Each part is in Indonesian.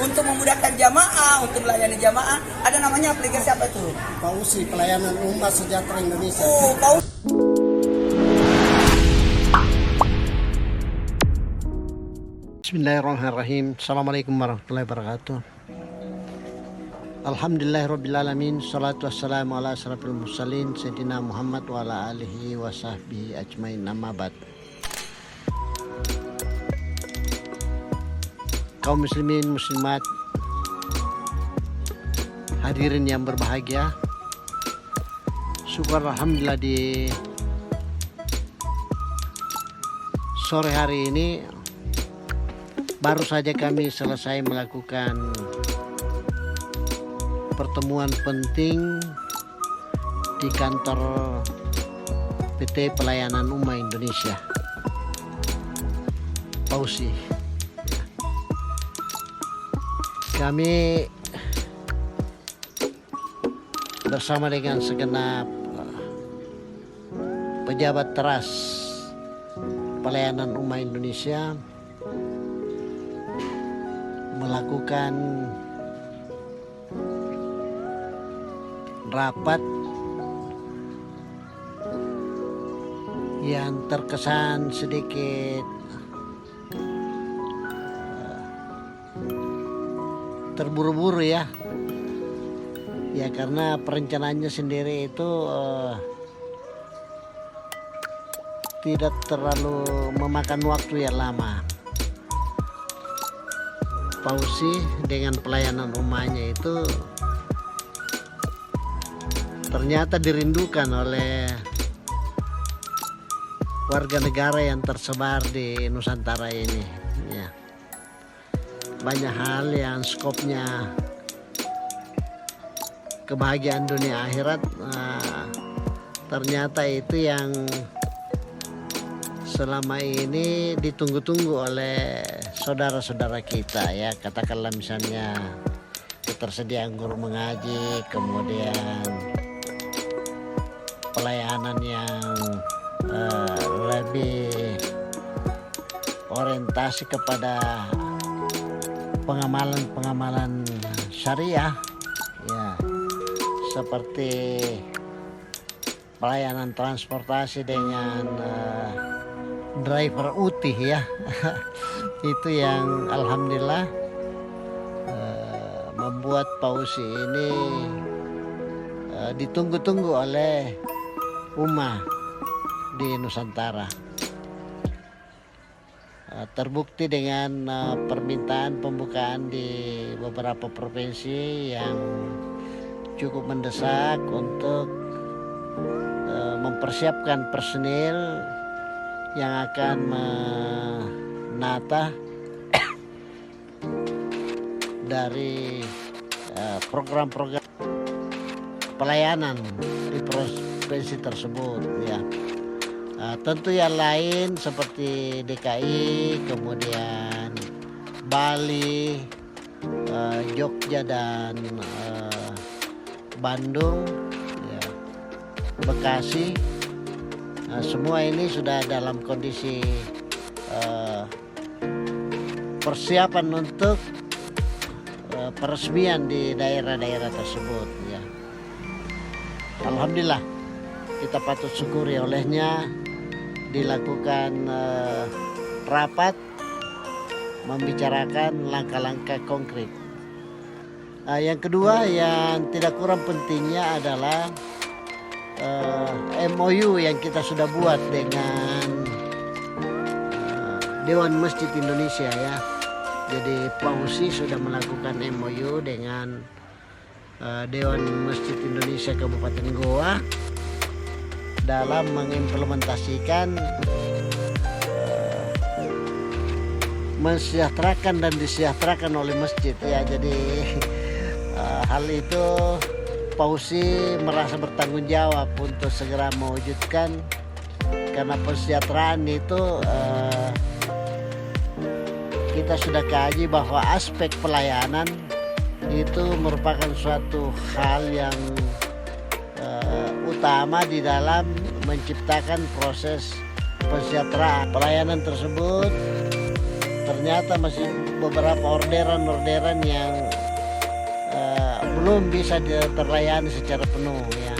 untuk memudahkan jamaah, untuk melayani jamaah. Ada namanya aplikasi apa itu? PAUSI, Pelayanan Umat Sejahtera Indonesia. Oh, PAUSI. Bismillahirrahmanirrahim. Assalamualaikum warahmatullahi wabarakatuh. Alhamdulillahirrabbilalamin. Salatu wassalamu ala asrafil mursalin Sayyidina Muhammad wa ala alihi wa sahbihi ajmain, amma ba'd. Kaum muslimin muslimat, hadirin yang berbahagia, syukur alhamdulillah di sore hari ini baru saja kami selesai melakukan pertemuan penting di kantor PT Pelayanan Umat Indonesia, PAUSI. Kami bersama dengan segenap pejabat teras Pelayanan Umat Indonesia melakukan rapat yang terkesan sedikit terburu-buru ya karena perencanaannya sendiri itu tidak terlalu memakan waktu yang lama. PAUSI dengan pelayanan umatnya itu ternyata dirindukan oleh warga negara yang tersebar di Nusantara ini ya. Banyak hal yang skopnya kebahagiaan dunia akhirat, ternyata itu yang selama ini ditunggu-tunggu oleh saudara-saudara kita ya. Katakanlah misalnya ketersediaan guru mengaji, kemudian pelayanan yang lebih orientasi kepada pengamalan syariah ya, seperti pelayanan transportasi dengan driver utih ya. Itu yang alhamdulillah membuat PAUSI ini ditunggu-tunggu oleh umat di Nusantara. Terbukti dengan permintaan pembukaan di beberapa provinsi yang cukup mendesak untuk mempersiapkan personil yang akan menata dari program-program pelayanan di provinsi tersebut ya. Tentu yang lain seperti DKI, kemudian Bali, Jogja dan Bandung ya, Bekasi, semua ini sudah dalam kondisi persiapan untuk peresmian di daerah-daerah tersebut ya. Alhamdulillah, kita patut syukuri olehnya dilakukan rapat membicarakan langkah-langkah konkret. Yang kedua yang tidak kurang pentingnya adalah MOU yang kita sudah buat dengan Dewan Masjid Indonesia ya. Jadi PAUSI sudah melakukan MOU dengan Dewan Masjid Indonesia Kabupaten Goa dalam mengimplementasikan mensejahterakan dan disejahterakan oleh masjid ya. Jadi hal itu PAUSI merasa bertanggung jawab untuk segera mewujudkan, karena kesejahteraan itu kita sudah kaji bahwa aspek pelayanan itu merupakan suatu hal yang utama di dalam menciptakan proses kesejahteraan. Pelayanan tersebut ternyata masih beberapa orderan yang belum bisa terlayani secara penuh ya.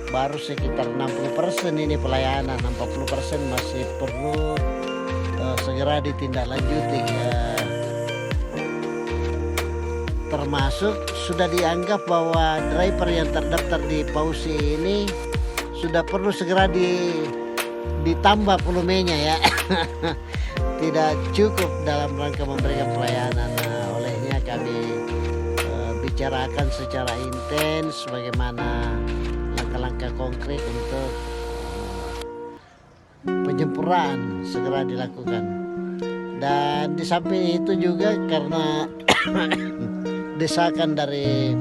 Baru sekitar 60% ini pelayanan, 40% masih perlu segera ditindaklanjuti ya. Termasuk sudah dianggap bahwa driver yang terdaftar di Pausi ini sudah perlu segera ditambah volumenya ya. Tidak cukup dalam rangka memberikan pelayanan. Nah, olehnya kami bicarakan secara intens bagaimana langkah-langkah konkret untuk penyempurnaan segera dilakukan. Dan di samping itu juga karena desakan dari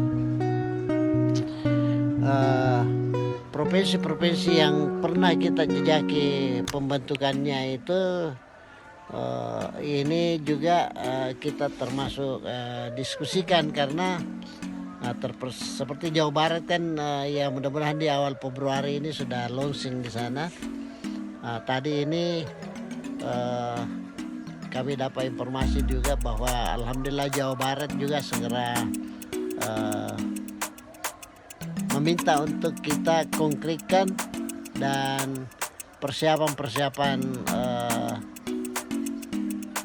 provinsi-provinsi yang pernah kita jejaki pembentukannya itu, ini juga kita termasuk diskusikan karena seperti Jawa Barat kan ya mudah-mudahan di awal Februari ini sudah launching di sana. Tadi ini kami dapat informasi juga bahwa alhamdulillah Jawa Barat juga segera meminta untuk kita konkretkan dan persiapan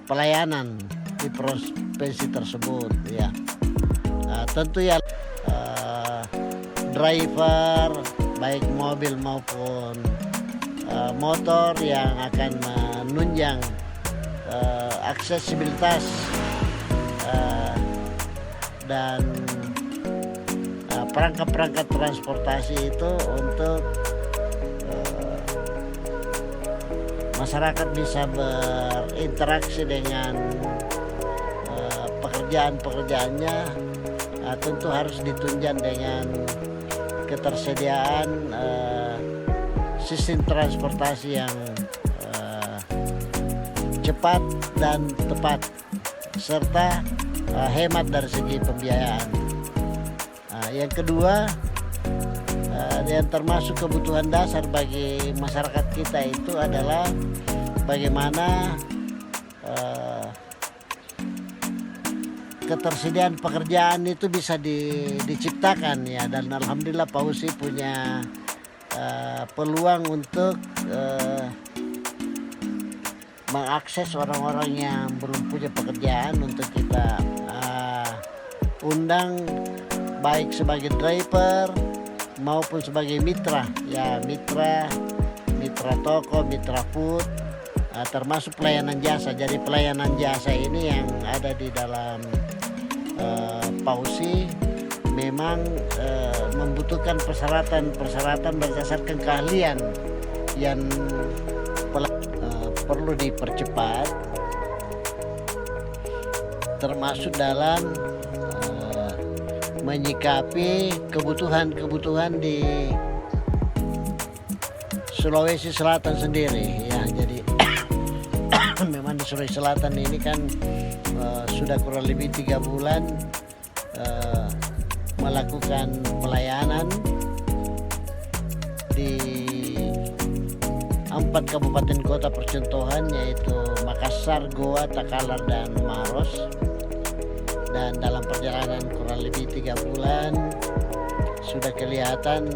pelayanan di provinsi tersebut ya. Tentu ya driver baik mobil maupun motor yang akan menunjang aksesibilitas dan perangkat-perangkat transportasi itu untuk masyarakat bisa berinteraksi dengan pekerjaan-pekerjaannya, tentu harus ditunjang dengan ketersediaan sistem transportasi yang cepat dan tepat serta hemat dari segi pembiayaan. Yang kedua, yang termasuk kebutuhan dasar bagi masyarakat kita itu adalah bagaimana ketersediaan pekerjaan itu bisa diciptakan ya. Dan alhamdulillah Pausi punya peluang untuk mengakses orang-orang yang belum punya pekerjaan untuk kita undang baik sebagai driver maupun sebagai mitra ya, mitra toko, mitra food, termasuk pelayanan jasa. Jadi pelayanan jasa ini yang ada di dalam Pausi memang membutuhkan persyaratan berdasarkan keahlian yang perlu dipercepat, termasuk dalam menyikapi kebutuhan di Sulawesi Selatan sendiri ya. Jadi memang di Sulawesi Selatan ini kan sudah kurang lebih 3 bulan melakukan pelayanan di 4 kabupaten kota percontohan, yaitu Makassar, Goa, Takalar, dan Maros. Dan dalam perjalanan kurang lebih 3 bulan sudah kelihatan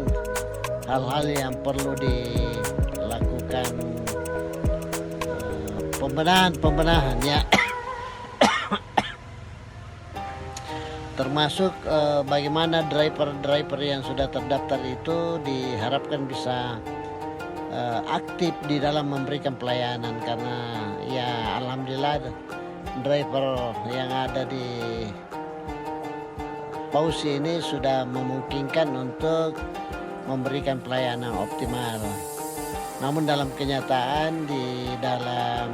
hal-hal yang perlu dilakukan pembenahan ya. Termasuk bagaimana driver yang sudah terdaftar itu diharapkan bisa aktif di dalam memberikan pelayanan, karena ya alhamdulillah driver yang ada di Pausi ini sudah memungkinkan untuk memberikan pelayanan optimal. Namun dalam kenyataan di dalam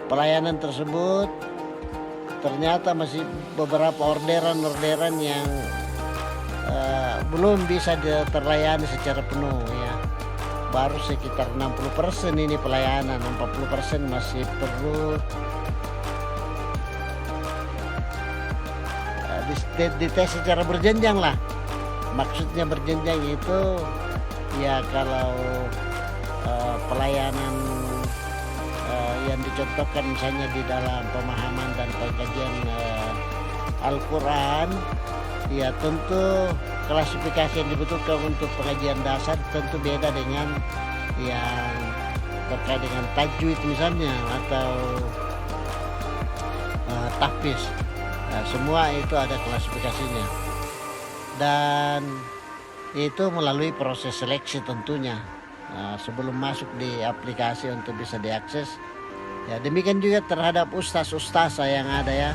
pelayanan tersebut ternyata masih beberapa orderan yang belum bisa terlayani secara penuh ya. Baru sekitar 60% ini pelayanan, 40% masih perlu dites secara berjenjang lah. Maksudnya berjenjang itu ya kalau pelayanan dicontohkan misalnya di dalam pemahaman dan pengkajian Al-Quran, ya tentu klasifikasi yang dibutuhkan untuk pengajian dasar tentu beda dengan yang terkait dengan tajwid misalnya atau tahfiz. Semua itu ada klasifikasinya dan itu melalui proses seleksi tentunya sebelum masuk di aplikasi untuk bisa diakses. Ya, demikian juga terhadap ustaz-ustazah yang ada ya,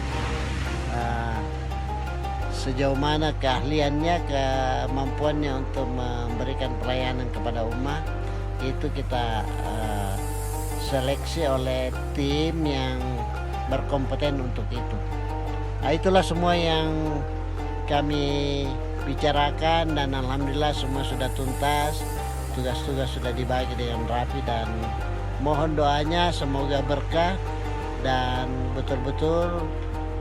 sejauh mana keahliannya, kemampuannya untuk memberikan pelayanan kepada umat, itu kita seleksi oleh tim yang berkompeten untuk itu. Nah, itulah semua yang kami bicarakan dan alhamdulillah semua sudah tuntas, tugas-tugas sudah dibagi dengan rapi dan mohon doanya semoga berkah dan betul-betul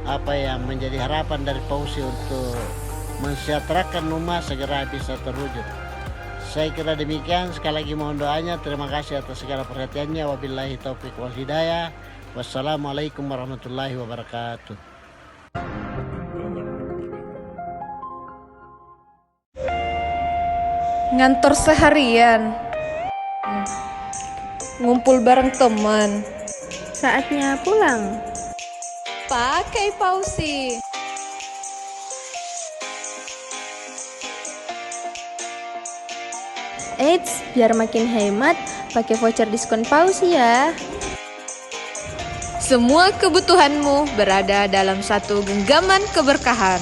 apa yang menjadi harapan dari Fauzi untuk mensejahterakan umat segera bisa terwujud. Saya kira demikian, sekali lagi mohon doanya. Terima kasih atas segala perhatiannya. Wabillahi taufiq wal hidayah. Wassalamualaikum warahmatullahi wabarakatuh. Ngantor seharian, ngumpul bareng teman, Saatnya pulang. pakai Fauzi. Eits, biar makin hemat, pakai voucher diskon Fauzi ya. Semua kebutuhanmu berada dalam satu genggaman keberkahan.